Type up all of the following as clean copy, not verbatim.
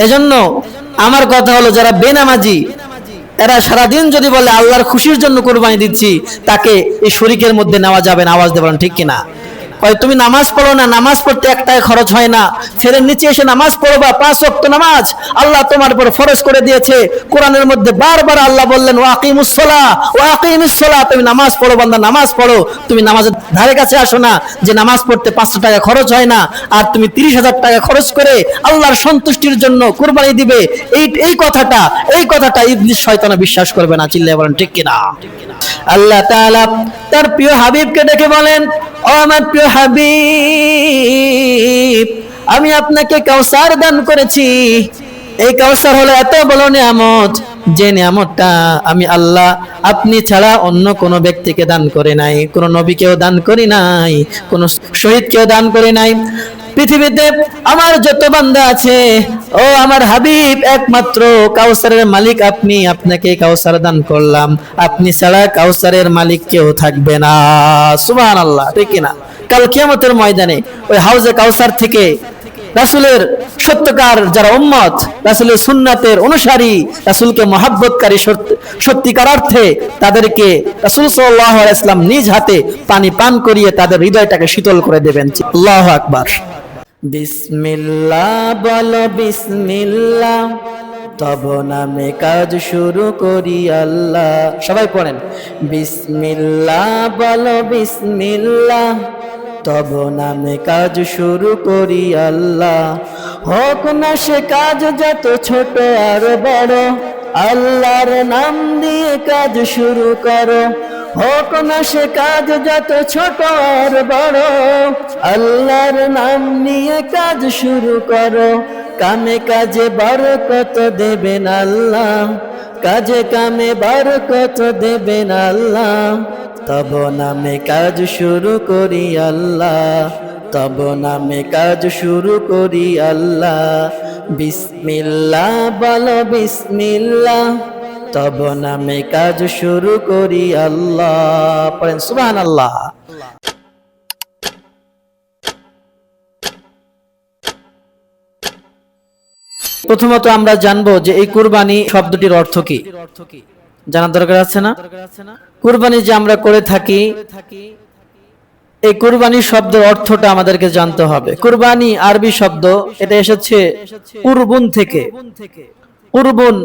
এজন্য আমার কথা হলো, যারা বেনামাজি এরা সারাদিন যদি বলে আল্লাহর খুশির জন্য কোরবানি দিচ্ছি, তাকে এই শরীকের মধ্যে নেওয়া যাবে না। আওয়াজ দেবেন ঠিক কিনা? কয় তুমি নামাজ পড়ো না, নামাজ পড়তে এক টাকা খরচ হয় না, ফেরের নিচে এসে নামাজ পড়বা, 5 ওয়াক্ত নামাজ আল্লাহ তোমার উপর ফরজ করে দিয়েছে। কোরআনের মধ্যে বারবার আল্লাহ বললেন ওয়াকিমুস সালাহ ওয়াকিমিস সালাহ, তুমি নামাজ পড়ো বান্দা, নামাজ পড়ো। তুমি নামাজের ধারে কাছে আসো না যে নামাজ পড়তে 500 টাকা খরচ হয় না, আর তুমি 30,000 টাকা খরচ করে আল্লাহর সন্তুষ্টির জন্য কুরবানি দিবে। এই কথাটা ইবলিস শয়তান বিশ্বাস করবে না। চিল্লায়ে বলেন ঠিক কিনা? আল্লাহ তাআলা তার প্রিয় হাবিবকে ডেকে বলেন, ও আমার প্রিয় হাবিব, আমি আপনাকে কাউসার দান করেছি। এই কাউসার হলো এত বড় নিয়ামত, যে নিয়ামতটা আমি আল্লাহ আপনি ছাড়া অন্য কোন ব্যক্তিকে দান করে নাই, কোন নবীকেও দান করি নাই, কোন শহীদকেও দান করি নাই। পৃথিবীতে আমার যত বান্দা আছে, ও আমার হাবিব একমাত্র কাউসারের মালিক আপনি, আপনাকে কাউসার দান করলাম। আপনি ছাড়া কাউসারের মালিক কেউ থাকবে না। সুবহানাল্লাহ, ঠিক না? কাল কিয়ামতের ময়দানে ওই হাউজে কাউসার থেকে রাসূলের সত্যকার যারা উম্মত, রাসূলের সুন্নাতের অনুসারী, রাসূলকে মহব্বতকারী সত্যিকার অর্থে, তাদেরকে রাসূল সাল্লাল্লাহু আলাইহি ওয়াসাল্লাম নিজ হাতে পানি পান করিয়ে তাদের হৃদয়টাকে শীতল করে দেবেন। আল্লাহু আকবার। বিসমিল্লাহ বলো বিসমিল্লাহ, তব নামে কাজ শুরু করি আল্লাহ। সবাই পড়েন, বিসমিল্লাহ বলো বিসমিল্লাহ, তব নামে কাজ শুরু করি আল্লাহ। হোক না সে কাজ যত ছোট আর বড়, আল্লাহর নাম দিয়ে কাজ শুরু করো। হোক না সে কাজ যত ছোট আর বড়, আল্লাহর নাম নিয়ে কাজ শুরু করো। কামে কাজে বরকত দেবেন আল্লাহ, কাজে কামে বরকত দেবেন আল্লাহ। তব নামে কাজ শুরু করি আল্লাহ, তব নামে কাজ শুরু করি আল্লাহ। বিসমিল্লাহ বলো বিসমিল্লাহ, তব নামে কাজ শুরু করি আল্লাহ। পড়েন সুবহানাল্লাহ। প্রথমত আমরা জানবো যে এই কুরবানি শব্দটির অর্থ কি, জানার দরকার আছে না? কুরবানি যে আমরা করে থাকি, এই কুরবানি শব্দের অর্থটা আমাদেরকে জানতে হবে। কুরবানি আরবি শব্দ, এটা এসেছে কুরবুন থেকে। কুরবুন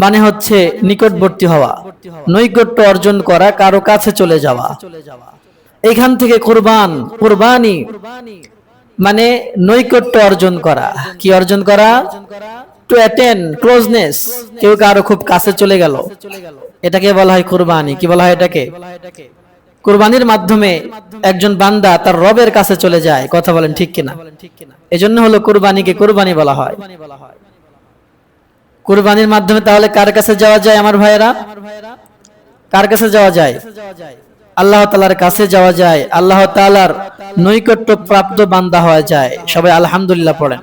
মানে হচ্ছে নিকটবর্তী হওয়া, নৈকট্য অর্জন করা, কারো কাছে চলে যাওয়া। এখান থেকে কুরবানি মানে নৈকট্য অর্জন করা। কি অর্জন করা? টু অ্যাটেন্ড ক্লোজনেস, কেউ কারো খুব কাছে চলে গেল, এটাকে বলা হয় কুরবানি। কি বলা হয় এটাকে? কুরবানির মাধ্যমে একজন বান্দা তার রবের কাছে চলে যায়। কথা বলেন ঠিক কিনা? এজন্য হলো কুরবানিকে কুরবানি বলা হয়। কুরবানির মাধ্যমে তাহলে কার কাছে যাওয়া যায় আমার ভাইয়েরা? কার কাছে যাওয়া যায়? আল্লাহ তাআলার কাছে যাওয়া যায়, আল্লাহ তাআলার নৈকট্য প্রাপ্ত বান্দা হয়ে যায়। সবাই আলহামদুলিল্লাহ পড়েন।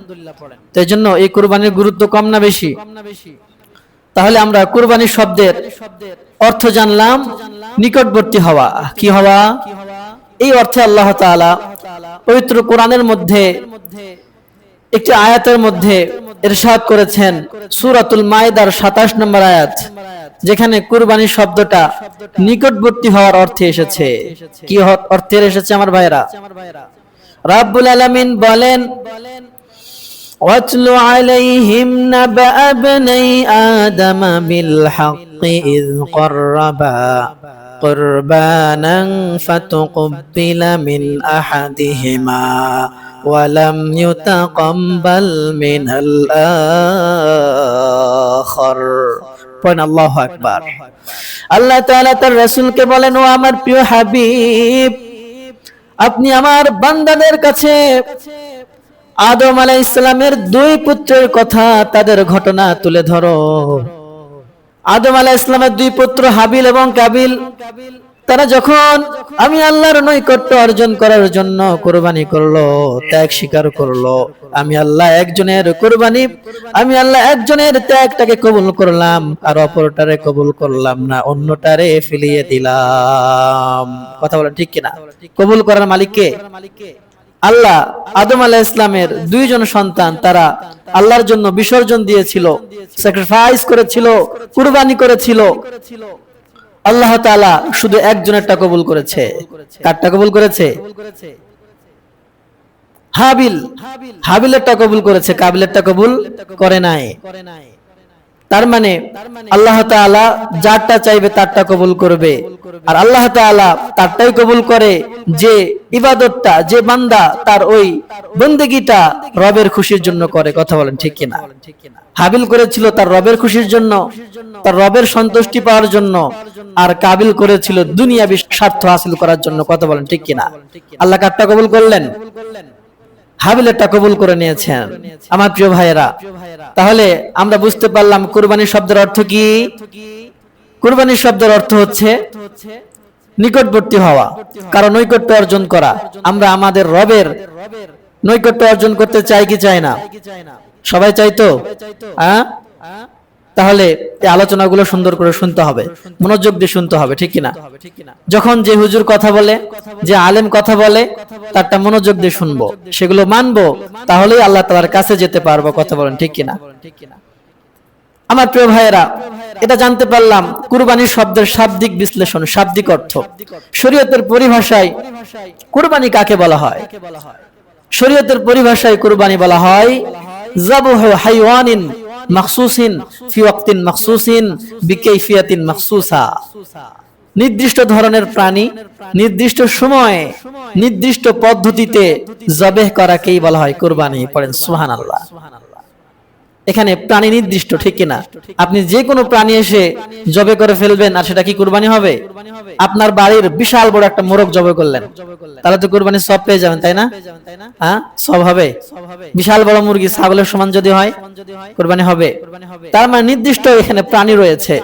তো এজন্য এই কুরবানির গুরুত্ব কম না বেশি? তাহলে আমরা কুরবানি শব্দের অর্থ জানলাম, নিকটবর্তী হওয়া। কি হওয়া? এই অর্থে আল্লাহ তাআলা পবিত্র কোরআনের মধ্যে একটি আয়াতের মধ্যে ইরশাদ করেছেন, সূরাতুল মাইদার 27 নম্বর আয়াত, যেখানে কুরবানি শব্দটা নিকটবর্তী হওয়ার অর্থে এসেছে। কি অর্থে এসেছে আমার ভাইরা? রাব্বুল আলামিন বলেন, ওয়াতলু আলাইহিম নাবা ইবনাই আদম বিল হাক্কি ইয ক্বাররাবা কুরবানান ফাতুকব্বিলা মিন আহাদিহিমা ওয়া লাম ইউতাকাব্বাল মিনাল আখার। পড়েন আল্লাহু আকবার। আল্লাহ তাআলা তার রাসূলকে বলেন, ও আমার প্রিয় হাবিব, আপনি আমার বান্দাদের কাছে আদম আলাইহিস সালামের 2 পুত্রের কথা, তাদের ঘটনা তুলে ধরো। আদম আলাইহিস সালামের 2 পুত্র হাবিল এবং কাবিল, তারা যখন আমি আল্লাহর নৈকট্য অর্জন করার জন্য কুরবানি করলো, ত্যাগ স্বীকার করলো, আমি আল্লাহ একজনের কুরবানি, আমি আল্লাহ একজনের ত্যাগটাকে কবুল করলাম, আর অপরটারে কবুল করলাম না, অন্যটারে ফিরিয়ে দিলাম। কথা বলেন ঠিক কিনা? কবুল করার মালিক কে? আল্লাহ আদম আলাইহিস সালামের দুইজন সন্তান তারা আল্লাহর জন্য বিসর্জন দিয়েছিল, স্যাক্রিফাইস করেছিল, কুরবানি করেছিল। আল্লাহ তাআলা শুধু একজনেরটা কবুল করেছে। কারটা কবুল করেছে? হাবিলেরটা কবুল করেছে, কাবিলেরটা কবুল করে নাই। তার মানে আল্লাহ তাআলা যারটা চাইবে তারটা কবুল করবে, আর আল্লাহ তাআলা তারটাই কবুল করে যে ইবাদতটা, যে বান্দা তার ওই বন্দেগীটা রবের খুশির জন্য করে। কথা বলেন ঠিক কিনা? হাবিল করেছিল তার রবের খুশির জন্য, তার রবের সন্তুষ্টি পাওয়ার জন্য, আর কাবিল করেছিল দুনিয়াবি স্বার্থ হাসিল করার জন্য। কথা বলেন ঠিক কিনা? আল্লাহ কারটা কবুল করলেন? হাবিলেরটা কবুল করে নিয়েছেন। আমার প্রিয় ভাইয়েরা, তাহলে আমরা বুঝতে পারলাম কুরবানি শব্দের অর্থ কি? কুরবানি শব্দের অর্থ হচ্ছে নিকটবর্তী হওয়া, কারণ নৈকট্য অর্জন করা। আমরা আমাদের রবের নৈকট্য অর্জন করতে চাই কি চাই না? সবাই চাই তো? তাহলে এই আলোচনাগুলো সুন্দর করে শুনতে হবে, মনোযোগ দিয়ে শুনতে হবে, ঠিক কিনা? যখন যে হুজুর কথা বলে, যে আলেম কথা বলে, তারটা মনোযোগ দিয়ে শুনবো, সেগুলো মানবো, তাহলেই আল্লাহ তাআলার কাছে যেতে পারবো। কথা বলেন ঠিক কিনা? আমার প্রিয় ভাইয়েরা, এটা জানতে পারলাম কুরবানি শব্দের শাব্দিক বিশ্লেষণ, শাব্দিক অর্থ। শরীয়তের পরিভাষায় কুরবানি কাকে বলা হয়? শরীয়তের পরিভাষায় কুরবানি বলা হয় যাবহু হাইওয়ানিন মাখসুসিন ফি ওয়াক্তিন মাখসুসিন বিকাইফিয়াতিন মাখসুসা। নির্দিষ্ট ধরনের প্রাণী নির্দিষ্ট সময়ে নির্দিষ্ট পদ্ধতিতে জবেহ করাকেই বলা হয় কুরবানি। পড়েন সুবহানাল্লাহ। এখানে প্রাণী নির্দিষ্ট, ঠিক কিনা? আপনি যে কোনো প্রাণী এসে জবে করে ফেলবেন, আর সেটা কি কুরবানি হবে? আপনার বাড়ির বিশাল বড় একটা মোরগ জবে করলেন, তাহলে তো কুরবানির সব পেয়ে যাবেন, তাই না? হ্যাঁ, সব হবে। বিশাল বড় মুরগি ছাগলের সমান যদি হয়, কুরবানি হবে। তার মানে নির্দিষ্ট এখানে প্রাণী রয়েছে।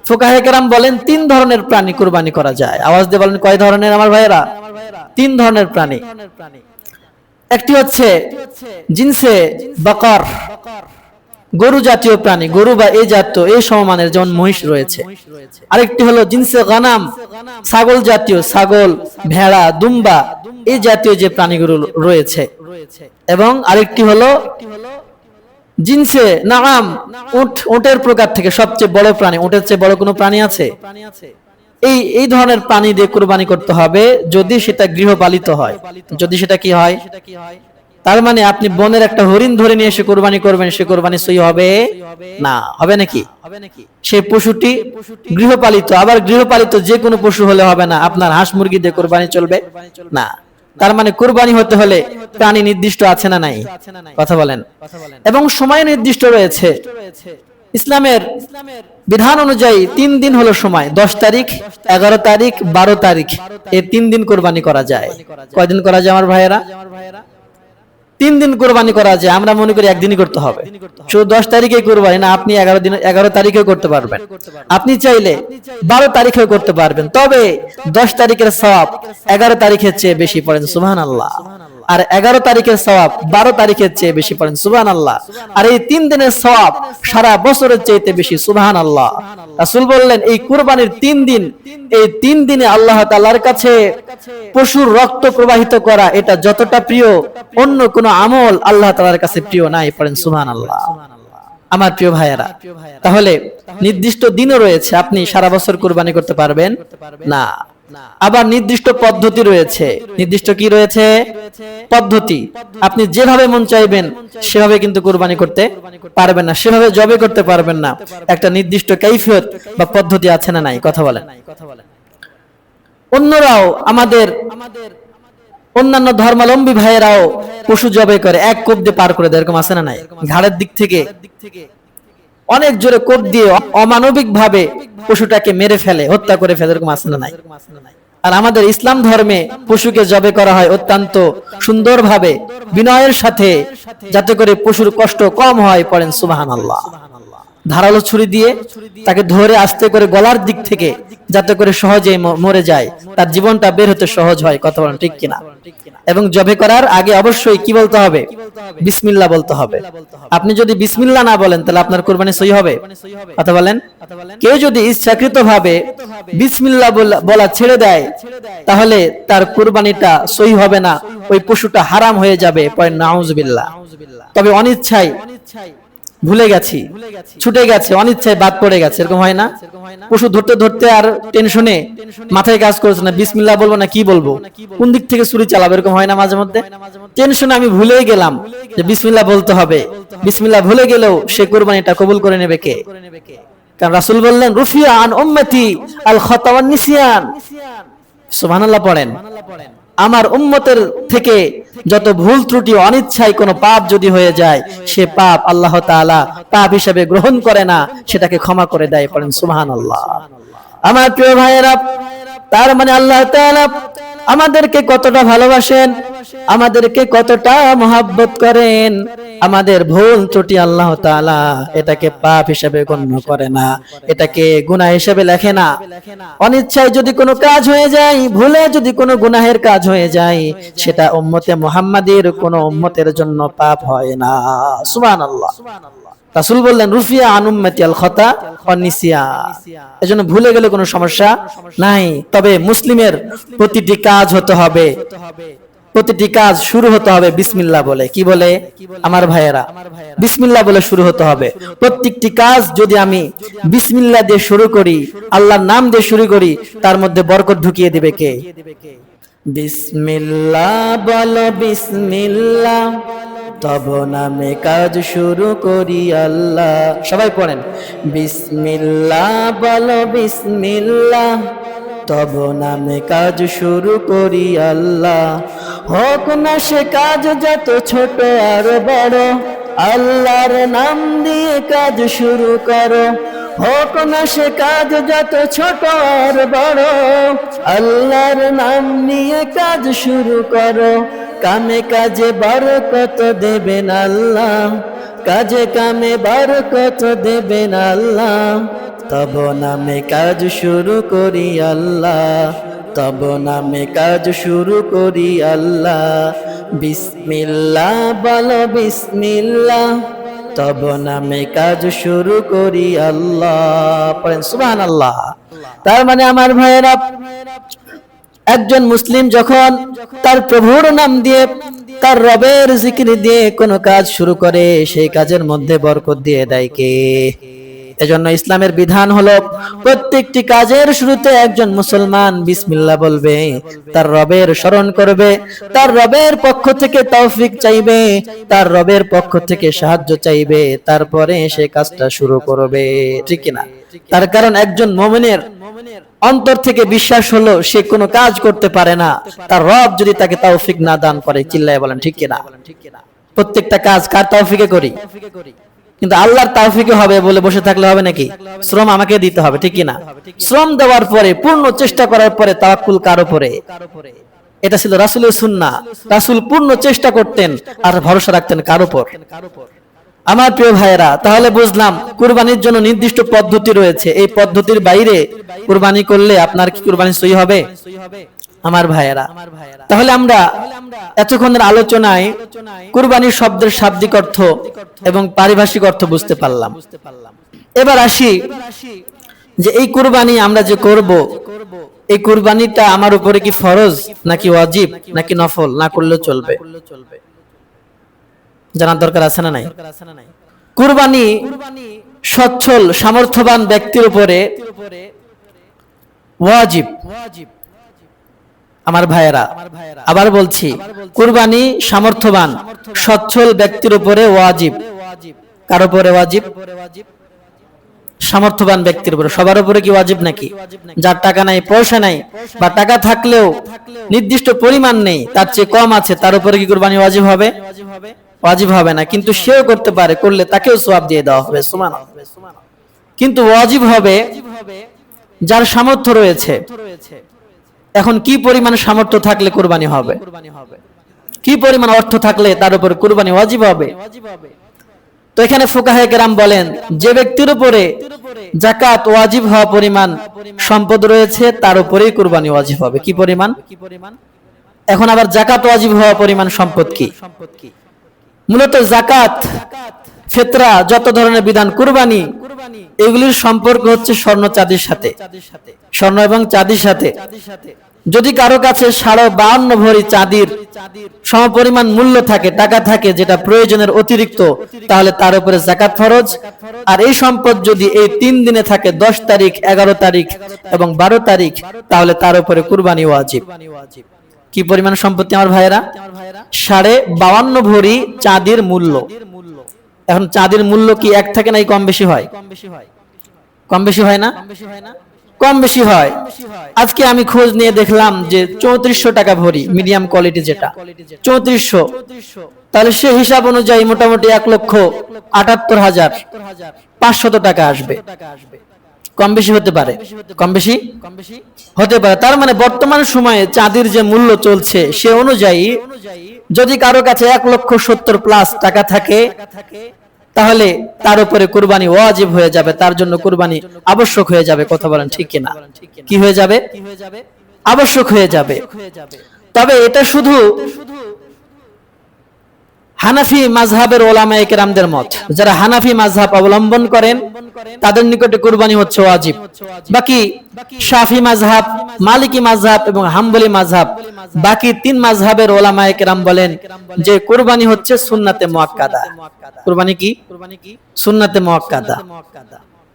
ফুকাহে কেরাম বলেন 3 ধরনের প্রাণী কুরবানি করা যায়। আওয়াজ দিয়ে বলেন কয় ধরনের আমার ভাইয়েরা? 3 ধরনের প্রাণী। একটি হচ্ছে জিনসে বাকার, গরু জাতীয় প্রাণী, গরু বা এই জাতীয়, এই সমমানের, যেমন মহিষ রয়েছে। আরেকটি হলো জিনসে গানাম, ছাগল জাতীয়, ছাগল, ভেড়া, দুম্বা, এই জাতীয় যে প্রাণীগুলো রয়েছে। এবং আরেকটি হলো জিনসে নাআম, উট, উটের প্রকার থেকে সবচেয়ে বড় প্রাণী। উটের চেয়ে বড় কোনো প্রাণী আছে? এই ধরনের প্রাণী দিয়ে কুরবানি করতে হবে যদি সেটা গৃহপালিত হয়। যদি সেটা কি হয়? তার মানে আপনি বনের একটা হরিণ ধরে নিয়ে এসে কুরবানি করবেন, সে কুরবানি সহি হবে না। হবে নাকি? সেই পশুটি গৃহপালিত। আবার গৃহপালিত যে কোনো পশু হলে হবে না, আপনার হাঁস মুরগি দিয়ে কুরবানি চলবে না। তার মানে কুরবানি হতে হলে প্রাণী নির্দিষ্ট আছে না নাই? কথা বলেন। এবং সময় নির্দিষ্ট রয়েছে। ইসলামের বিধান অনুযায়ী 3 দিন হলো সময়। 10 তারিখ, 11 তারিখ, 12 তারিখ, এই 3 দিন কুরবানি করা যায়। কয়দিন করা যায় আমার ভাইয়েরা? 3 দিন কুরবানি করা যায়। আমরা মনে করি একদিনই করতে হবে, শুধু 10 তারিখে কুরবানি না। আপনি 11 তারিখেও করতে পারবেন, আপনি চাইলে 12 তারিখেও করতে পারবেন। তবে 10 তারিখের সওয়াব 11 তারিখের চেয়ে বেশি। পড়েন সুবহানাল্লাহ। আর 11 তারিখের সওয়াব 12 তারিখের চেয়ে বেশি। পড়েন সুবহানাল্লাহ। আর এই 3 দিনের সওয়াব সারা বছরের চাইতে বেশি। সুবহানাল্লাহ। রাসূল বললেন এই কুরবানির 3 দিন, এই 3 দিনে আল্লাহ তাআলার কাছে পশুর রক্ত প্রবাহিত করা এটা যতটা প্রিয়, অন্য কোন আমল আল্লাহ তাআলার কাছে প্রিয় নাই। পড়েন সুবহানাল্লাহ। আমার প্রিয় ভাইয়েরা, তাহলে নির্দিষ্ট দিনও রয়েছে, আপনি সারা বছর কুরবানি করতে পারবেন না। আবার নির্দিষ্ট পদ্ধতি রয়েছে। নির্দিষ্ট কি রয়েছে? পদ্ধতি। আপনি যেভাবে মন চাইবেন সেভাবে কিন্তু কুরবানি করতে পারবেন না, সেভাবে জবে করতে পারবেন না। একটা নির্দিষ্ট কাইফিয়ত বা পদ্ধতি আছে না নাই? কথা বলেন। অন্যরাও, আমাদের অন্যান্য ধর্মাবলম্বী ভাইয়েরাও পশু জবে করে, এক কোপ দিয়ে পার করে দেয়, এরকম আছে না নাই? ঘাড়ের দিক থেকে অনেক জোরে কোপ দিয়ে অমানবিক ভাবে পশুটাকে মেরে ফেলে, হত্যা করে ফেলে, এরকম আছে না নাই? আর আমাদের ইসলাম ধর্মে পশুকে জবে করা হয় অত্যন্ত সুন্দরভাবে, বিনয়ের সাথে, যাতে করে পশুর কষ্ট কম হয়। পড়েন সুবহানাল্লাহ। ধারালো ছুরি দিয়ে তাকে ধরে আস্তে করে গলার দিক থেকে, যাতে করে সহজেই মরে যায়, তার জীবনটা বের হতে সহজ হয়। কথা বলেন ঠিক কিনা? এবং জবে করার আগে অবশ্যই কি বলতে হবে? বিসমিল্লাহ বলতে হবে। আপনি যদি বিসমিল্লাহ না বলেন তাহলে আপনার কুরবানি সহি হবে? কথা বলেন। কেউ যদি ইচ্ছাকৃতভাবে বিসমিল্লাহ বলা ছেড়ে দেয় তাহলে তার কুরবানিটা সহি হবে না, ওই পশুটা হারাম হয়ে যাবে। পরে নাউজুবিল্লাহ। তবে অনিচ্ছায় ভুলে গেছি, ছুটে গেছে, অনিচ্ছায় বাদ পড়ে গেছে, এরকম হয় না? পশু ধরতে ধরতে আর টেনশনে মাথায় কাজ করছে না, বিসমিল্লাহ বলবো না কি বলবো, কোন দিক থেকে ছুরি চালাবো, এরকম হয় না মাঝে মধ্যে? টেনশনে আমি ভুলে গেলাম যে বিসমিল্লাহ বলতে হবে। বিসমিল্লাহ ভুলে গেলেও সে কুরবানিটা কবুল করে নেবে কে? কারণ রাসূল বললেন রুফিয়া আন উম্মতি আল খাতা ওয়ান নিসিয়ান। সুবহানাল্লাহ পড়েন। আমার উম্মতের থেকে যত ভুল ত্রুটি, অনিচ্ছায় কোনো পাপ যদি হয়ে যায়, সে পাপ আল্লাহ তাআলা পাপ হিসেবে গ্রহণ করে না, সেটাকে ক্ষমা করে দেয়। পড়েন সুবহানাল্লাহ। আমার প্রিয় ভাইয়েরা, তার মানে আল্লাহ তাআলা আমাদেরকে কতটা ভালোবাসেন, আমাদেরকে কতটা মহব্বত করেন। আমাদের ভুল ত্রুটি আল্লাহ তাআলা এটাকে পাপ হিসেবে গণ্য করে না, এটাকে গুনাহ হিসেবে লেখে না। অনিচ্ছায় যদি কোনো কাজ হয়ে যায়, ভুলে যদি কোনো গুনাহের কাজ হয়ে যায়, সেটা উম্মতে মুহাম্মাদের কোনো উম্মতের জন্য পাপ হয় না। সুবহানাল্লাহ। রাসূল বললেন রুফিয়া আন উম্মতি আল খাতা ওয়ান নিসিয়ান। এজন্য ভুলে গেলে কোনো সমস্যা নাই। তবে মুসলিমের প্রতিটি কাজ হতে হবে, প্রতিটি কাজ শুরু হতে হবে বিসমিল্লাহ বলে। কি বলে আমার ভাইয়েরা? বিসমিল্লাহ বলে শুরু হতে হবে। প্রত্যেকটি কাজ যদি আমি বিসমিল্লাহ দিয়ে শুরু করি, আল্লাহর নাম দিয়ে শুরু করি, তার মধ্যে বরকত ঢুকিয়ে দিবে কে? বিসমিল্লাহ বলো, বিসমিল্লাহ, তব নামে কাজ শুরু করি আল্লাহ। সবাই পড়েন বিসমিল্লাহ বলো, বিসমিল্লাহ, তব নামে কাজ শুরু করি আল্লাহ। হোক না সে কাজ যত ছোট আর বড়, আল্লাহর নাম দিয়ে কাজ শুরু করো। হোক না সে কাজ যত ছোট আর বড়, আল্লাহর নাম নিয়ে কাজ শুরু করো। কামে কাজে বরকত দেবেন আল্লাহ, কাজে কামে বরকত দেবেন আল্লাহ। তব নামে কাজ শুরু করি আল্লাহ, তব নামে কাজ শুরু করি আল্লাহ। বিসমিল্লাহ বলো, বিসমিল্লাহ, তব নামে কাজ শুরু করি আল্লাহ। পড়েন সুবহানাল্লাহ। তার মানে আমার ভাইয়েরা, একজন মুসলিম যখন তার প্রভুর নাম দিয়ে, তার রবের জিকির দিয়ে কোনো কাজ শুরু করে, সেই কাজের মধ্যে বরকত দিয়ে দেয় কে? এজন্য ইসলামের বিধান হলো প্রত্যেকটি কাজের শুরুতে একজন মুসলমান বিসমিল্লাহ বলবে, তার রবের স্মরণ করবে, তার রবের পক্ষ থেকে তৌফিক চাইবে, তার রবের পক্ষ থেকে সাহায্য চাইবে, তারপরে সে কাজটা শুরু করবে। ঠিক কিনা? তার কারণ একজন মুমিনের অন্তর থেকে বিশ্বাস হলো সে কোনো কাজ করতে পারে না তার রব যদি তাকে তৌফিক না দান করে। চিল্লায় বলেন ঠিক কিনা? প্রত্যেকটা কাজ কার তৌফিকে করি? কিন্তু আল্লাহর তৌফিকে হবে বলে বসে থাকলে হবে নাকি? শ্রম আমাকে দিতে হবে। ঠিক কিনা? শ্রম দেওয়ার পরে, পূর্ণ চেষ্টা করার পরে তাওয়াক্কুল কার উপরে? এটা ছিল রাসূলের সুন্নাহ। রাসূল পূর্ণ চেষ্টা করতেন আর ভরসা রাখতেন কার উপর? আমার প্রিয় ভাইয়েরা, তাহলে বুঝলাম কুরবানির জন্য নির্দিষ্ট পদ্ধতি রয়েছে। এই পদ্ধতির বাইরে কুরবানি করলে আপনার কি কুরবানি সহি হবে? আমার ভাইয়েরা, তাহলে আমরা এতক্ষণের আলোচনায় কুরবানির শব্দের শাব্দিক অর্থ এবং পারিভাষিক অর্থ বুঝতে পারলাম। এবার আসি যে এই কুরবানি আমরা যে করব, এই কুরবানিটা আমার উপরে কি ফরজ নাকি ওয়াজিব নাকি নফল? না করলেও চলবে? জানার দরকার আছে না নাই? কুরবানি সচ্ছল সামর্থ্যবান ব্যক্তির উপরে ওয়াজিব। আমার ভাইয়েরা, আবার বলছি, কুরবানি সামর্থ্যবান সচ্ছল ব্যক্তির উপরে ওয়াজিব। কার উপরে ওয়াজিব? সামর্থ্যবান ব্যক্তির উপরে। সবার উপরে কি ওয়াজিব নাকি? যার টাকা নাই, পয়সা নাই, বা টাকা থাকলেও নির্দিষ্ট পরিমাণ নেই, তার চেয়ে কম আছে, তার উপরে কি কুরবানি ওয়াজিব হবে? ওয়াজিব হবে না, কিন্তু সেও করতে পারে, করলে তাকেও সওয়াব দিয়ে দেওয়া হবে। সুবহানাল্লাহ। কিন্তু ওয়াজিব হবে যার সামর্থ্য রয়েছে। এখন কি পরিমাণ সামর্থ্য থাকলে কুরবানি হবে? কি পরিমাণ অর্থ থাকলে তার উপর কুরবানি ওয়াজিব হবে? তো এখানে ফুকাহে কেরাম বলেন যে ব্যক্তির উপরে যাকাত ওয়াজিব হওয়া পরিমাণ সম্পদ রয়েছে তার উপরেই কুরবানি ওয়াজিব হবে। কি পরিমাণ? এখন আবার যাকাত ওয়াজিব হওয়া পরিমাণ সম্পদ কি? মূলত যাকাত, ফিতরা, যত ধরনের বিধান, কুরবানি, এগুলির সম্পর্ক হচ্ছে স্বর্ণ চাঁদির সাথে, স্বর্ণ এবং চাঁদির সাথে। যদি কারো কাছে 52.5 ভরি চাঁদির সমপরিমাণ মূল্য থাকে, টাকা থাকে, যেটা প্রয়োজনের অতিরিক্ত, তাহলে তার উপরে যাকাত ফরজ। আর এই সম্পদ যদি এই 3 দিনে থাকে, 10 তারিখ, 11 তারিখ এবং 12 তারিখ, তাহলে তার উপরে কুরবানি ওয়াজিব। কি পরিমাণ সম্পত্তি আমার ভাইয়েরা? 52.5 ভরি চাঁদির মূল্য। এখন চাঁদির মূল্য কি এক থাকে নাই কম বেশি হয়? কম বেশি হয় না? কম বেশি হয়। আজকে আমি খোঁজ নিয়ে দেখলাম যে 3400 টাকা ভরি, মিডিয়াম কোয়ালিটি যেটা 3400, তাহলে সে হিসাব অনুযায়ী মোটামুটি 1,78,500 টাকা আসবে। কম বেশি হতে পারে, কম বেশি হতে পারে। তার মানে বর্তমান সময়ে চাঁদির যে মূল্য চলছে সে অনুযায়ী যদি কারো কাছে 1,70,000+ টাকা থাকে, তাহলে তার উপরে কুরবানি ওয়াজিব হয়ে যাবে, তার জন্য কুরবানি আবশ্যক হয়ে যাবে। কথা বলেন ঠিক কিনা? কি হয়ে যাবে? আবশ্যক হয়ে যাবে। তবে এটা শুধু হানাফি মাযহাবের উলামায়ে কেরামদের মত। যারা হানাফি মাযহাব অবলম্বন করেন তাদের নিকটে কুরবানি হচ্ছে ওয়াজিব। বাকি শাফি মাযহাব, মালিকি মাযহাব এবং হাম্বলি মাযহাব, বাকি 3 মাযহাবের উলামায়ে কেরাম বলেন যে কুরবানি হচ্ছে সুন্নাতে মুআক্কাদা। কুরবানি কি? সুন্নাতে মুআক্কাদা।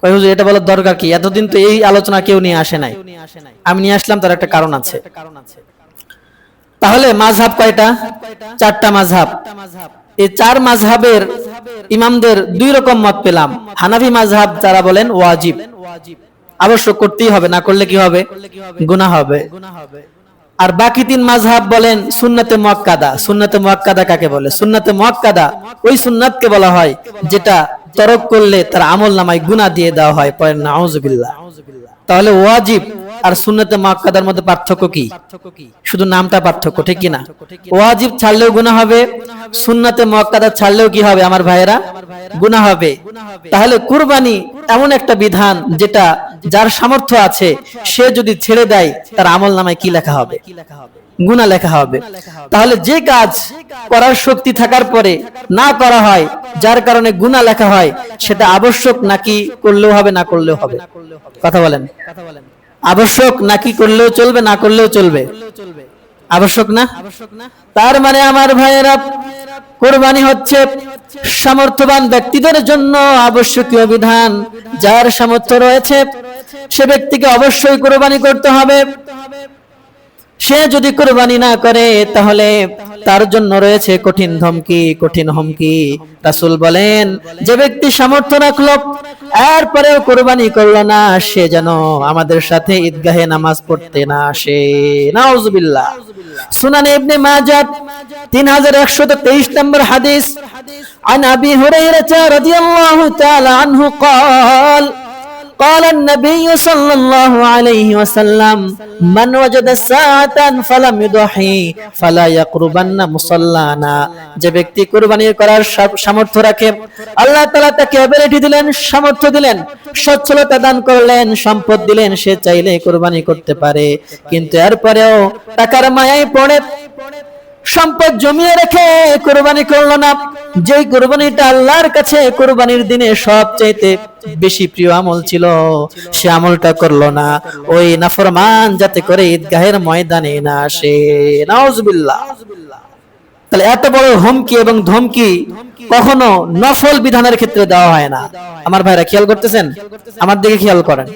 কই হুজুর এটা বলার দরকার কি? এতদিন তো এই আলোচনা কেউ নিয়ে আসে নাই, আমি নিয়ে আসলাম, তার একটা কারণ আছে। তাহলে মাযহাব কয়টা? 4টা মাযহাব। এই 4 মাযহাবের ইমামদের 2 রকম মত পেলাম। হানাফি মাযহাব যারা বলেন ওয়াজিব, আবশ্যক করতেই হবে, না করলে কি হবে? গুনাহ হবে। আর বাকি 3 মাযহাব বলেন সুন্নাতে মুআক্কাদা। সুন্নাতে মুআক্কাদা কাকে বলে? সুন্নাতে মুআক্কাদা ওই সুন্নাতকে বলা হয় যেটা তরক করলে তার আমলনামায় গুনাহ দিয়ে দেওয়া হয়। পড়েন নাউযুবিল্লাহ। তাহলে ওয়াজিব আর সুন্নাতে মুআক্কাদার মধ্যে পার্থক্য কি? শুধু নামটা পার্থক্য, ঠিক কি না? ওয়াজিব ছাড়লেও গুনাহ হবে, সুন্নাতে মুআক্কাদা ছাড়লেও কি হবে আমার ভাইয়েরা? গুনাহ হবে। তাহলে কুরবানি এমন একটা বিধান যেটা যার সামর্থ্য আছে সে যদি ছেড়ে দেয় তার আমলনামায় কি লেখা হবে? গুনাহ লেখা হবে। তাহলে যে কাজ করার শক্তি থাকার পরে না করা হয়, যার কারণে গুনাহ লেখা হয়, সেটা আবশ্যক নাকি করলেও হবে, না করলেও হবে? কথা বলেন। আবশ্যক নাকি করলেও চলবে, না করলেও চলবে? আবশ্যক না? তার মানে আমার ভাইয়েরা কুরবানি হচ্ছে সামর্থ্যবান ব্যক্তিদের জন্য আবশ্যকীয় বিধান। যার সামর্থ্য রয়েছে সে ব্যক্তিকে অবশ্যই কুরবানি করতে হবে। সে যদি কুরবানি না করে তাহলে তার জন্য রয়েছে কঠিন ধমকি, কঠিন হুমকি। রাসূল বলেন যে ব্যক্তি সামর্থ্য রাখলো এরপরেও কুরবানি করলো না, সে যেন আমাদের সাথে ঈদগাহে নামাজ পড়তে না আসে। নাউযুবিল্লাহ। সুনানে ইবনে মাজাহ 3123 নম্বর হাদিস, عن أبي هريرة رضي الله تعالى عنه قال قال النبي صلى الله عليه وسلم من وجد ساعة فلم يضحي فلا يقربن مصلانا। যে ব্যক্তি কুরবানি করার সামর্থ্য রাখে, আল্লাহ তাআলা তাকে এবিলিটি দিলেন, সামর্থ্য দিলেন, সচ্ছলতা দান করলেন, সম্পদ দিলেন, সে চাইলে কুরবানি করতে পারে, কিন্তু এরপরেও টাকার মায়ায় পড়ে সম্পদ জমিয়ে রেখে কুরবানি করলো না। যে কুরবানিটা আল্লাহর কাছে কুরবানির দিনে সবচাইতে বেশি প্রিয় আমল ছিল, সে আমলটা করলো না। ওই নাফরমান যাতে করে ঈদগাহের ময়দানে না আসে। নাউযুবিল্লাহ। তাহলে এত বড় হুমকি এবং ধমকি কখনো নফল বিধানের ক্ষেত্রে দেওয়া হয় না। আমার ভাইরা খেয়াল করতেছেন? আমার দিকে খেয়াল করেন।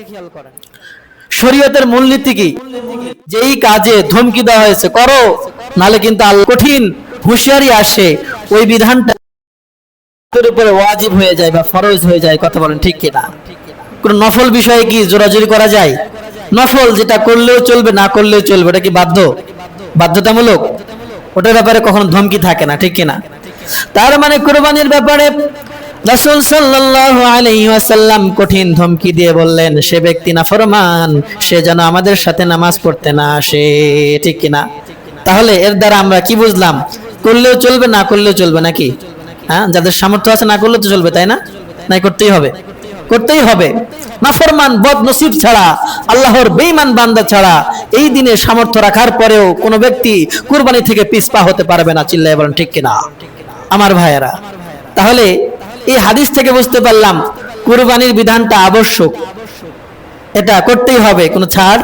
শরীয়তের মূলনীতি কি? যেই কাজে ধমকি দেওয়া হয়েছে করো, নালে কিন্তু আল্লাহ কঠিন হুঁশিয়ারি আসে, ওই বিধানটা উপরে ওয়াজিব হয়ে যায় বা ফরজ হয়ে যায়। কথা বলেন ঠিক কিনা? কোন নফল বিষয়ে কি জোরাজুরি করা যায়? নফল যেটা করলেও চলবে, না করলেও চলবে, ওটা কি বাধ্যতামূলক? ওটার ব্যাপারে কখনো ধমকি থাকে না, ঠিক কিনা? তার মানে কুরবানির ব্যাপারে রাসূল সাল্লাল্লাহু আলাইহি ওয়াসাল্লাম কঠিন ধমকি দিয়ে বললেন সে ব্যক্তি নাফরমান, সে যেন আমাদের সাথে নামাজ পড়তে না আসে, ঠিক কিনা? তাহলে এর দ্বারা আমরা কি বুঝলাম? করলেও চলবে, না করলেও চলবে নাকি? হ্যাঁ, যাদের সামর্থ্য আছে না করলে তো চলবে, তাই না? নাই, করতেই হবে, করতেই হবে। নাফরমান বদনসিব ছাড়া, আল্লাহর বেঈমান বান্দা ছাড়া এই দিনে সামর্থ্য রাখার পরেও কোনো ব্যক্তি কুরবানি থেকে পিছপা হতে পারবে না। চিল্লায় বলেন ঠিক কিনা আমার ভাইয়েরা? তাহলে এই হাদিস থেকে বুঝতে পারলাম কুরবানির বিধানটা আবশ্যক, এটা করতেই হবে, কোনো ছাড়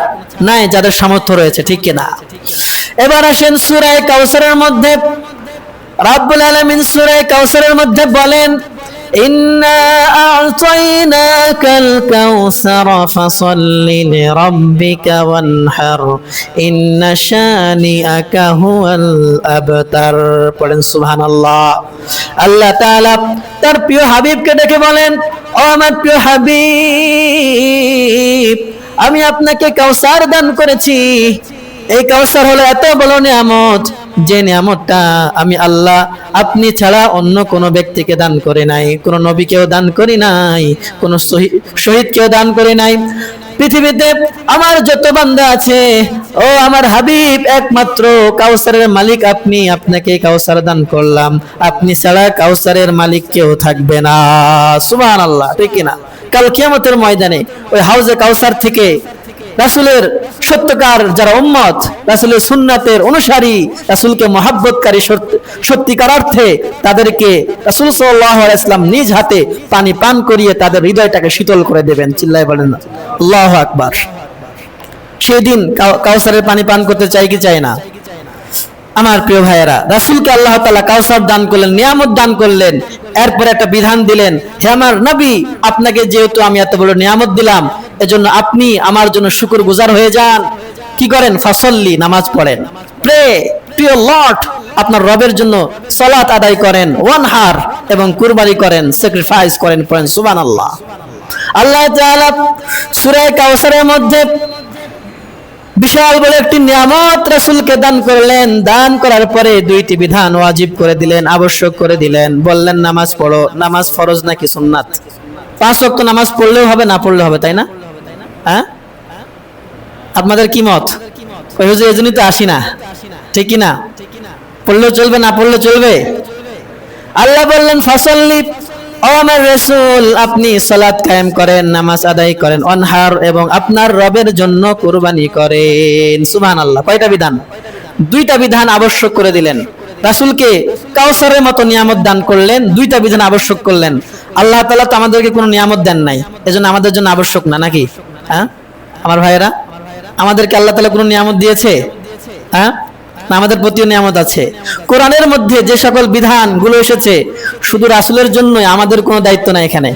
নাই যাদের সামর্থ্য রয়েছে, ঠিক কিনা? এবার আসেন সূরা কাউসারের মধ্যে রাব্বুল আলামিন সূরা কাউসারের মধ্যে বলেন, ইন্না আ'তাইনাকাল কাউসার ফাসাল্লি লিরাব্বিকা ওয়ানহার ইন্না শানিআকা হুয়াল আবতার। পড়েন সুবহানাল্লাহ। আল্লাহ তাআলা তার প্রিয় হাবিবকে ডেকে বলেন, ও আমার প্রিয় হাবিব, আমি আপনাকে কাউসার দান করেছি। এই কাউসার হলো এত বড় নিয়ামত, যে নিয়ামতটা আমি আল্লাহ আপনি ছাড়া অন্য কোনো ব্যক্তিকে দান করে নাই, কোনো নবীকেও দান করি নাই, কোনো শহীদকেও দান করি নাই। পৃথিবীতে আমার যত বান্দা আছে, ও আমার হাবিব একমাত্র কাউসারের মালিক আপনি, আপনাকে কাউসার দান করলাম, আপনি ছাড়া কাউসারের মালিক কেউ থাকবে না। সুবহানাল্লাহ, ঠিক কিনা? কাল কিয়ামতের ময়দানে ওই হাউজে কাউসার থেকে রাসূলের সত্যকার যারা উম্মত, রাসূলের সুন্নাতের অনুসারী, রাসূলকে মহব্বতকারী সত্যিকার অর্থে তাদেরকে রাসূল সাল্লাল্লাহু আলাইহি ওয়াসাল্লাম নিজ হাতে পানি পান করিয়ে তাদের হৃদয়টাকে শীতল করে দেবেন। চিল্লায় বলেন না আল্লাহু আকবার। সেদিন কাউসারের পানি পান করতে চাই কি চাই না? আমার প্রিয় ভাইয়েরা, রাসূলকে আল্লাহ তাআলা কাউসার দান করলেন, নিয়ামত দান করলেন, এরপর একটা বিধান দিলেন, হে আমার নবী, আপনাকে যেহেতু আমি এত বড় নিয়ামত দিলাম, এজন্য আপনি আমার জন্য শুকরগুজার হয়ে যান। কি করেন? ফাসল্লি, নামাজ পড়েন, প্রে টু ইওর লর্ড, আপনার রবের জন্য সালাত আদায় করেন, ওয়ানহার এবং কুরবানি করেন, স্যাক্রিফাইস করেন। পড়েন সুবহানাল্লাহ। আল্লাহ তাআলা সূরা কাউসারের মধ্যে বিশাল বড় একটি নিয়ামত রাসূলকে দান করলেন। দান করার পরে দুইটি বিধান ওয়াজিব করে দিলেন, আবশ্যক করে দিলেন। বললেন নামাজ পড়ো। নামাজ ফরজ নাকি সুন্নাত? 5 ওয়াক্ত নামাজ পড়লেও হবে, না পড়লেও হবে, তাই না? হ্যাঁ, আপনাদের কি মত? ওই হুজুর এজন্যই তো আসি না, ঠিক কি না? পড়লেও চলবে, না পড়লে চলবে? আল্লাহ বললেন ফাসাল্লি, ও আমার রাসূল, আপনি সালাত কায়েম করেন, নামাজ আদায় করেন, অনহার এবং আপনার রবের জন্য কুরবানি করেন। সুবহানাল্লাহ। কয়টা বিধান? দুইটা বিধান আবশ্যক করে দিলেন। রাসূলকে কাউসারের মতো নিয়ামত দান করলেন, দুইটা বিধান আবশ্যক করলেন। আল্লাহ তাআলা তো আমাদেরকে কোনো নিয়ামত দেন নাই, এজন্য আমাদের জন্য আবশ্যক না, নাকি? হ্যাঁ আমার ভাইয়েরা, আমাদেরকে আল্লাহ তাআলা কোনো নিয়ামত দিয়েছে? হ্যাঁ, না, আমাদের প্রতিও নিয়ামত আছে। কোরআনের মধ্যে যে সকল বিধানগুলো এসেছে শুধু রাসূলের জন্যই, আমাদের কোনো দায়িত্ব নাই এখানে,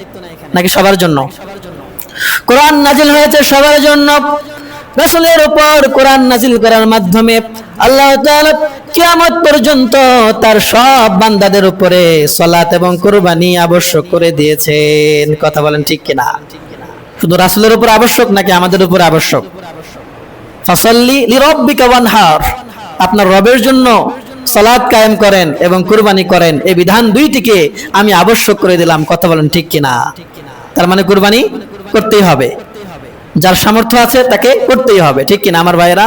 নাকি সবার জন্য? কোরআন নাজিল হয়েছে সবার জন্য। রাসূলের উপর কোরআন নাজিল করার মাধ্যমে আল্লাহ তাআলা কিয়ামত পর্যন্ত তার সব বান্দাদের উপরে সালাত এবং কুরবানি আবশ্যক করে দিয়েছেন। কথা বলেন ঠিক কিনা? শুধু রাসূলের উপর আবশ্যক নাকি আমাদের উপর আবশ্যক? ফাসাল্লি লিরাব্বিকা ওয়ানহার, আপনার রবের জন্য সালাত কায়েম করেন এবং কুরবানি করেন, এই বিধান দুইটিকে আমি আবশ্যক করে দিলাম। কথা বলেন ঠিক কিনা? তার মানে কুরবানি করতেই হবে, যার সামর্থ্য আছে তাকে করতেই হবে, ঠিক কিনা আমার ভাইয়েরা?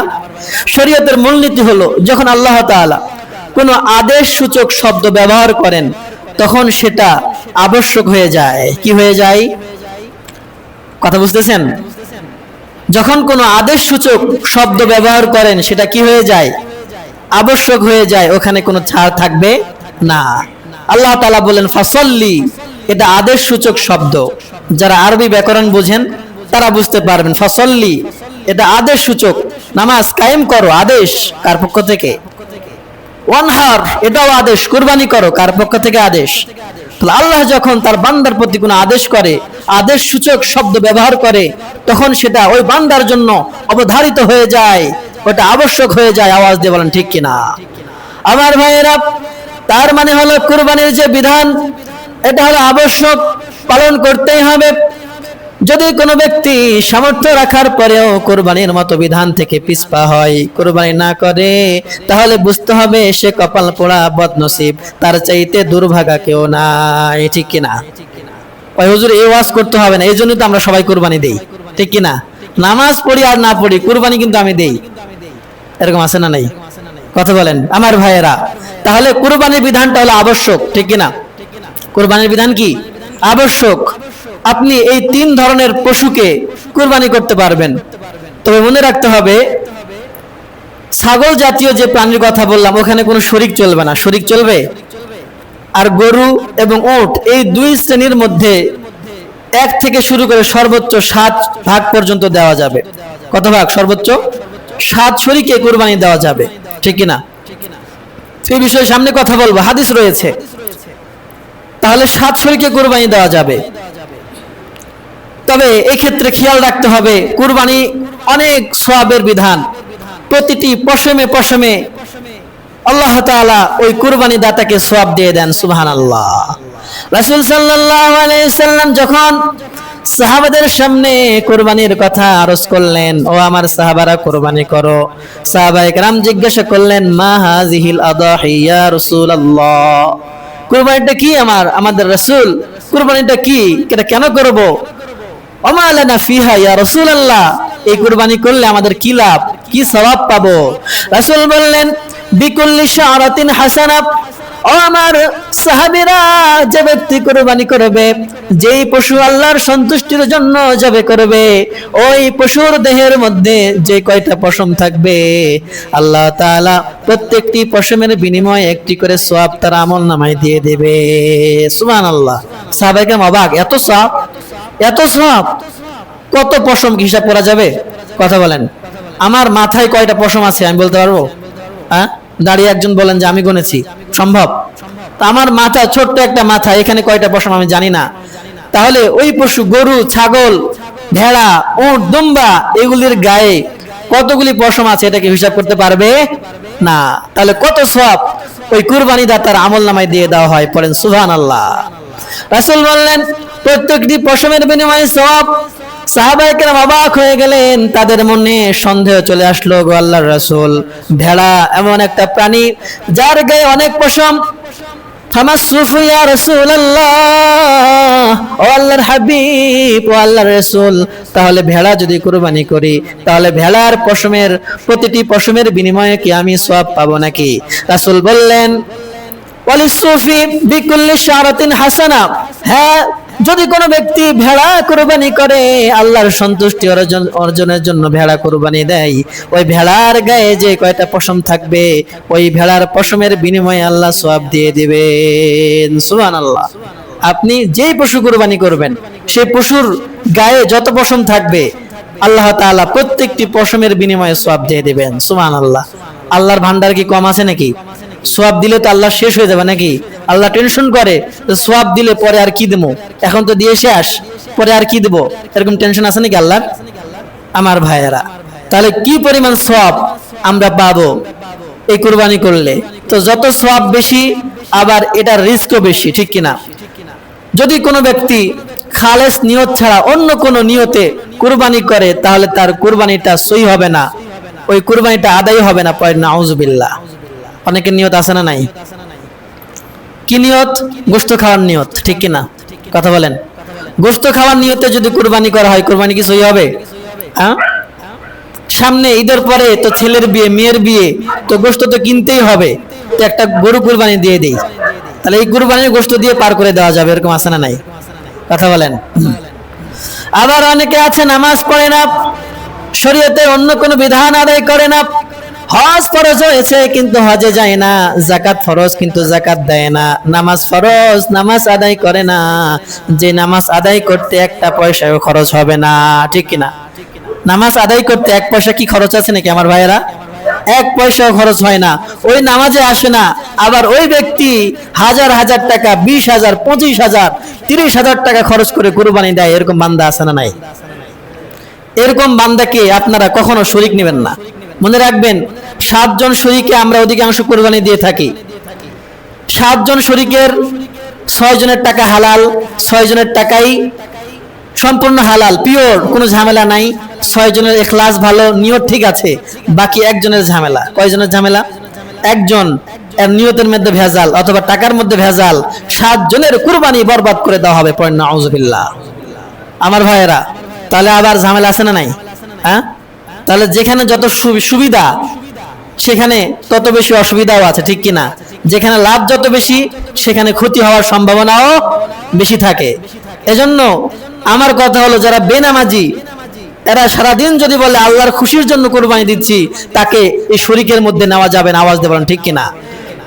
শরীয়তের মূলনীতি হলো, যখন আল্লাহ তাআলা কোনো আদেশ সূচক শব্দ ব্যবহার করেন তখন সেটা আবশ্যক হয়ে যায়। কি হয়ে যায়? কথা বুঝতেছেন? যখন কোনো আদেশ সূচক শব্দ ব্যবহার করেন সেটা কি হয়ে যায়? আবশ্যক হয়ে যায়, ওখানে কোনো ছাড় থাকবে না। আল্লাহ তাআলা বলেন ফাসাল্লি, এটা আদেশ সূচক শব্দ। যারা আরবি ব্যাকরণ বুঝেন তারা বুঝতে পারবেন। ফাসাল্লি এটা আদেশ সূচক, নামাজ কায়েম করো, আদেশ কার পক্ষ থেকে? ওয়ানহার, এটাও আদেশ, কুরবানি করো, কার পক্ষ থেকে আদেশ? আল্লাহ যখন তার বান্দার প্রতি কোনো আদেশ করে, আদেশ সূচক শব্দ ব্যবহার করে, তখন সেটা ওই বান্দার জন্য অবধারিত হয়ে যায়, ওটা আবশ্যক হয়ে যায়। আওয়াজ দিয়ে বলেন ঠিক কিনা আমার ভাইয়েরা? তার মানে হলো কুরবানির যে বিধান, এটা হলো আবশ্যক, পালন করতেই হবে। যদি কোনো ব্যক্তি সামর্থ্য রাখার পরেও কুরবানির মতো বিধান থেকে পিছপা হয়, কুরবানি না করে, তাহলে বুঝতে হবে সে কপাল পোড়া বদনসিব, তার চাইতে দুর্ভাগা কেউ নাই, ঠিক কিনা? ওই হুজুর এই ওয়াজ করতে হবে না, এই জন্য তো আমরা সবাই কুরবানি দেই, ঠিক কিনা? নামাজ পড়ি আর না পড়ি, কুরবানি কিন্তু আমি দেই। এরকম আছে না নাই? কথা বলেন আমার ভাইয়েরা। তাহলে কুরবানির বিধানটা হলো আবশ্যক, ঠিক কিনা? কুরবানির বিধান কি? আবশ্যক। আপনি এই 3 ধরনের পশুকে কুরবানি করতে পারবেন। তবে মনে রাখতে হবে, ছাগল জাতীয় যে প্রাণীর কথা বললাম ওখানে কোনো শরীক চলবে না। শরীক চলবে? আর গরু এবং উট এই 2 শ্রেণীর মধ্যে 1 থেকে শুরু করে সর্বোচ্চ 7 ভাগ পর্যন্ত দেওয়া যাবে। কত ভাগ? সর্বোচ্চ 7 শরীকে কুরবানি দেওয়া যাবে, ঠিক কি না? সেই বিষয়ে সামনে কথা বলবো, হাদিস রয়েছে। তাহলে 7 শরীকে কুরবানি দেওয়া যাবে। তবে এই ক্ষেত্রে খেয়াল রাখতে হবে, কুরবানি অনেক সওয়াবের বিধান। প্রতিটি পশমে পশমে আল্লাহ তাআলা ওই কুরবানি দাতাকে সওয়াব দিয়ে দেন। সুবহানাল্লাহ। রাসূল সাল্লাল্লাহু আলাইহি সাল্লাম যখন সাহাবাদের সামনে কুরবানির কথা আরজ করলেন, ও আমার সাহাবারা কুরবানি করো, সাহাবায়ে কেরাম জিজ্ঞাসা করলেন, মা হাযিহিল আদাহি ইয়া রাসূলুল্লাহ, কুরবানিটা কি আমাদের রাসূল? কুরবানিটা কি? এটা কেন করব? ওমা লানা ফিহা ইয়া রাসূলুল্লাহ, এই কুরবানি করলে আমাদের কি লাভ, কি সওয়াব পাবো? রাসূল বললেন, বিকুল্লি শারাতিন হাসানা, ও আমার সাহাবীরা, যে ব্যক্তি কুরবানি করবে, যেই পশু আল্লাহর সন্তুষ্টির জন্য জবে করবে, ওই পশুর দেহের মধ্যে যে কয়টা পশম থাকবে, আল্লাহ তাআলা প্রত্যেকটি পশমের বিনিময়ে একটি করে সওয়াব তার আমলনামায় দিয়ে দেবে। সুবহানাল্লাহ। সাহাবায়ে কেরাম অবাক, এত সওয়াব, এত সওয়াব! কত পশম হিসাব করা যাবে? কথা বলেন। আমার মাথায় কয়টা পশম আছে আমি বলতে পারবো? হ্যাঁ, দাঁড়িয়ে একজন বলেন যে আমি গুনেছি, সম্ভব? আমার মাথা, ছোট্ট একটা মাথা, এখানে কয়টা পশম আমি জানি না। তাহলে ওই পশু, গরু, ছাগল, ভেড়া, উট, দুম্বা, এগুলির গায়ে কতগুলি পশম আছে এটা কি হিসাব করতে পারবে না? তাহলে কত সওয়াব ওই কুরবানি দাতার আমলনামায় দিয়ে দেওয়া হয়। পড়েন সুবহানাল্লাহ। রাসূল বললেন, প্রত্যেকটি পশমের বিনিময়ে সওয়াব। সাহাবায়ে কেরাম অবাক হয়ে গেলেন, তাদের মনে সন্দেহ চলে আসলো, গো আল্লাহর রাসূল, ভেড়া এমন একটা প্রাণী যার গায়ে অনেক পশম, ফামাসসুফু ইয়া রাসূলুল্লাহ, ও আল্লাহর হাবিব, ও আল্লাহর রাসূল, তাহলে ভেড়া যদি কুরবানি করি, তাহলে ভেড়ার পশমের, প্রতিটি পশমের বিনিময়ে কি আমি সওয়াব পাবো নাকি? রাসূল বললেন, ওয়ালিসসুফি বিকুল্লি শারাতিন হাসানা, হ্যাঁ, যদি কোনো ব্যক্তি ভেড়া কুরবানি করে, আল্লাহর সন্তুষ্টি অর্জনের জন্য ভেড়া কুরবানি দেয়, ওই ভেড়ার গায়ে যে কয়টা পশম থাকবে, ওই ভেড়ার পশমের বিনিময়ে আল্লাহ সওয়াব দিয়ে দিবেন। সুবহানাল্লাহ। আপনি যেই পশু কুরবানি করবেন, সেই পশুর গায়ে যত পশম থাকবে, আল্লাহ তাআলা প্রত্যেকটি পশমের বিনিময়ে সওয়াব দিয়ে দিবেন। সুবহানাল্লাহ। আল্লাহর ভান্ডার কি কম আছে নাকি? সওয়াব দিলে তো আল্লাহ শেষ হয়ে যাবে নাকি? আল্লাহ টেনশন করে, সওয়াব দিলে পরে আর কি দেবো, এখন তো দিয়ে শেষ, পরে আর কি দেবো, এরকম টেনশন আছে নাকি আল্লাহর? আমার ভাইয়েরা, তাহলে কি পরিমাণ সওয়াব আমরা পাবো এই কুরবানি করলে? তো যত সওয়াব বেশি, আবার এটার রিস্কও বেশি, ঠিক কিনা? যদি কোনো ব্যক্তি খালেস নিয়ত ছাড়া অন্য কোনো নিয়তে কুরবানি করে, তাহলে তার কুরবানিটা সই হবে না, ওই কুরবানিটা আদায় হবে না। পড়েন নাউজুবিল্লাহ। অনেকের নিয়ত আছে না নাই? কি নিয়ত? গোশত খাওয়ার নিয়ত, ঠিক কিনা? কথা বলেন। গোশত খাওয়ার নিয়তে যদি কুরবানি করা হয়, কুরবানি কি সহি হবে? হ্যাঁ, সামনে ঈদের পরে তো ছেলের বিয়ে, মেয়ের বিয়ে, তো গোশত তো কিনতেই হবে, তো একটা গরু কুরবানি দিয়ে দেই, তাহলে এই কুরবানির গোশত দিয়ে পার করে দেওয়া যাবে, এরকম আছে না নাই? কথা বলেন। আবার অনেকে আছে নামাজ পড়ে না, শরীয়তে অন্য কোনো বিধান আদায় করে না, হজ ফরজ হয়েছে কিন্তু হজে যায় না, যাকাত ফরজ কিন্তু যাকাত দেয় না, নামাজ ফরজ, নামাজ আদায় করে না, যে নামাজ আদায় করতে একটা পয়সাও খরচ হবে না, ঠিক কিনা? নামাজ আদায় করতে 1 পয়সা কি খরচ আছে নাকি আমার ভাইয়েরা? 1 পয়সাও খরচ হয় না, ওই নামাজে আসে না, আবার ওই ব্যক্তি হাজার হাজার টাকা, 20,000, 25,000, 30,000 টাকা খরচ করে কুরবানি দেয়, এরকম বান্দা আছে না নাই? এরকম বান্দাকে আপনারা কখনো শরীক নেবেন না। মনে রাখবেন, 7 জন শরীকে আমরা অধিকাংশ কুরবানি দিয়ে থাকি। 7 জন শরীকের 6 জনের টাকা হালাল, 6 জনের টাকাই সম্পূর্ণ হালাল, পিওর, কোনো ঝামেলা নাই। 6 জনের ইখলাস ভালো, নিয়ত ঠিক আছে, বাকি একজনের ঝামেলা। কয়জনের ঝামেলা? একজন, এর নিয়তের মধ্যে ভেজাল অথবা টাকার মধ্যে ভেজাল, 7 জনের কুরবানি বরবাদ করে দেওয়া হবে। পড়েন নাউজুবিল্লাহ। আমার ভাইয়েরা, তাহলে আবার ঝামেলা আছে না নাই? হ্যাঁ, তাহলে যেখানে যত সুবিধা, সেখানে তত বেশি অসুবিধাও আছে, ঠিক কিনা? যেখানে লাভ যত বেশি সেখানে ক্ষতি হওয়ার সম্ভাবনাও বেশি থাকে। এজন্য আমার কথা হলো, যারা বেনামাজি এরা সারাদিন যদি বলে আল্লাহর খুশির জন্য কুরবানি দিচ্ছি, তাকে এই শরীকের মধ্যে নেওয়া যাবে না। আওয়াজ দেবেন ঠিক কিনা?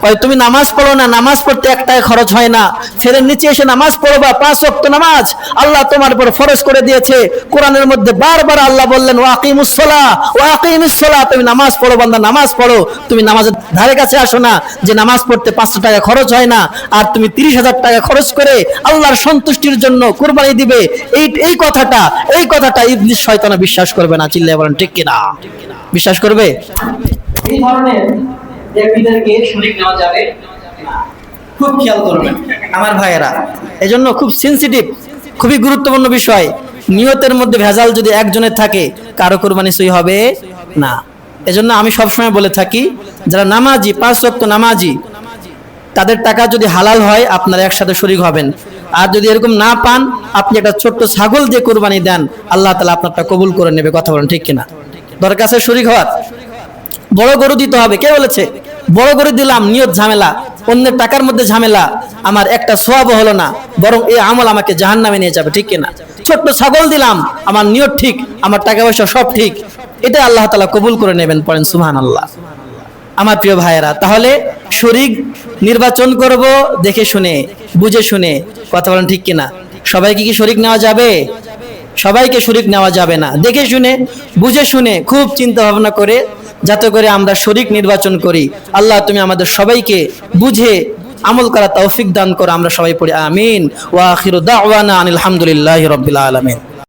কয় তুমি নামাজ পড়ো না, নামাজ পড়তে 1 টাকা খরচ হয় না, ফেরের নিচে এসে নামাজ পড়বা, 5 ওয়াক্ত নামাজ আল্লাহ তোমার উপর ফরজ করে দিয়েছে। কোরআনের মধ্যে বারবার আল্লাহ বললেন ওয়াকিমুস সালাহ ওয়াকিমিস সালাহ, তুমি নামাজ পড়ো বান্দা, নামাজ পড়ো। তুমি নামাজের ধারে কাছে আসো না যে নামাজ পড়তে 500 টাকা খরচ হয় না, আর তুমি 30,000 টাকা খরচ করে আল্লাহর সন্তুষ্টির জন্য কুরবানি দিবে। এই কথাটা ইবলিস শয়তান বিশ্বাস করবে না। চিল্লায়ে বলেন ঠিক কিনা? বিশ্বাস করবে? এই ধরনের ব্যক্তিদেরকে শরীক নেওয়া যাবে না। খুব খেয়াল করবেন আমার ভাইয়েরা। এজন্য খুব সেনসিটিভ, খুবই গুরুত্বপূর্ণ বিষয়। নিয়তের মধ্যে ভেজাল যদি একজনের থাকে, কারো কুরবানি সই হবে না। এজন্য আমি সবসময় বলে থাকি, যারা নামাজি, 5 ওয়াক্ত নামাজি, তাদের টাকা যদি হালাল হয় আপনারা একসাথে শরীক হবেন। আর যদি এরকম না পান, আপনি একটা ছোট্ট ছাগল দিয়ে কুরবানি দেন, আল্লাহ তাআলা আপনারটা কবুল করে নেবে। কথা বলেন ঠিক কিনা? দরকার আছে শরীক হওয়ার? বড় গরু দিতে হবে। কে বলেছে? বড় গরু দিলাম, নিয়ত ঝামেলা, অন্যের টাকার মধ্যে ঝামেলা, আমার একটা সওয়াবও হলো না, বরং এই আমল আমাকে জাহান্নামে নিয়ে যাবে। ঠিক কিনা? ছোট্ট ছাগল দিলাম, আমার নিয়ত ঠিক, আমার টাকা পয়সা সব ঠিক, এটা আল্লাহ তাআলা কবুল করে নেবেন। পড়েন সুবহানাল্লাহ। আমার প্রিয় ভাইয়েরা, তাহলে শরীক নির্বাচন করব দেখে শুনে, বুঝে শুনে। কথা বলেন ঠিক কিনা? সবাইকে কি শরীক নেওয়া যাবে? সবাইকে শরীক নেওয়া যাবে না। দেখে শুনে, বুঝে শুনে, খুব চিন্তা ভাবনা করে, যাতে করে আমরা শরীক নির্বাচন করি। আল্লাহ তুমি আমাদের সবাইকে বুঝে আমল করা তৌফিক দান করো। আমরা সবাই পড়ি আমিন। ওয়া আখিরু দাওয়ানা আনিল হামদুলিল্লাহি রাব্বিল আলামিন।